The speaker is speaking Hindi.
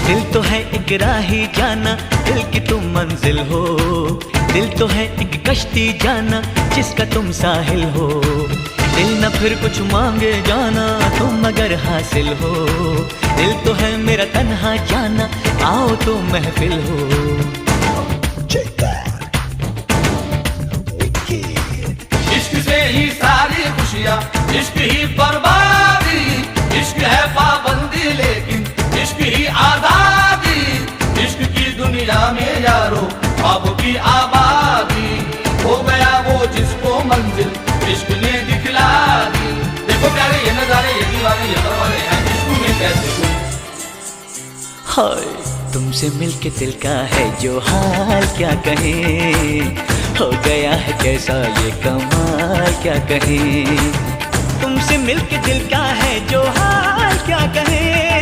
दिल तो है एक राही जाना, दिल की तुम मंजिल हो। दिल तो है एक कश्ती जाना, जिसका तुम साहिल हो। दिल न फिर कुछ मांगे जाना, तुम अगर हासिल हो। दिल तो है मेरा तन्हा जाना, आओ तो महफिल हो। इश्क से ही सारी खुशियाँ, इश्क ही बर्बादी। इश्क है पाबंदी लेकिन इश्क ही आजादी। इश्क की दुनिया में यारो ख्वाब की आबादी। हो गया वो जिसको मंजिल इश्क ने दिखला दी। देखो प्यारे ये नजारे, ये दीवाने, ये परवाने हैं इश्क में कैसे तुम। हाय तुमसे मिलके दिल का है जो हाल, क्या कहें। हो गया है कैसा ये कमाल, क्या कहें। तुमसे मिलके दिल का है जो हाल, क्या कहें।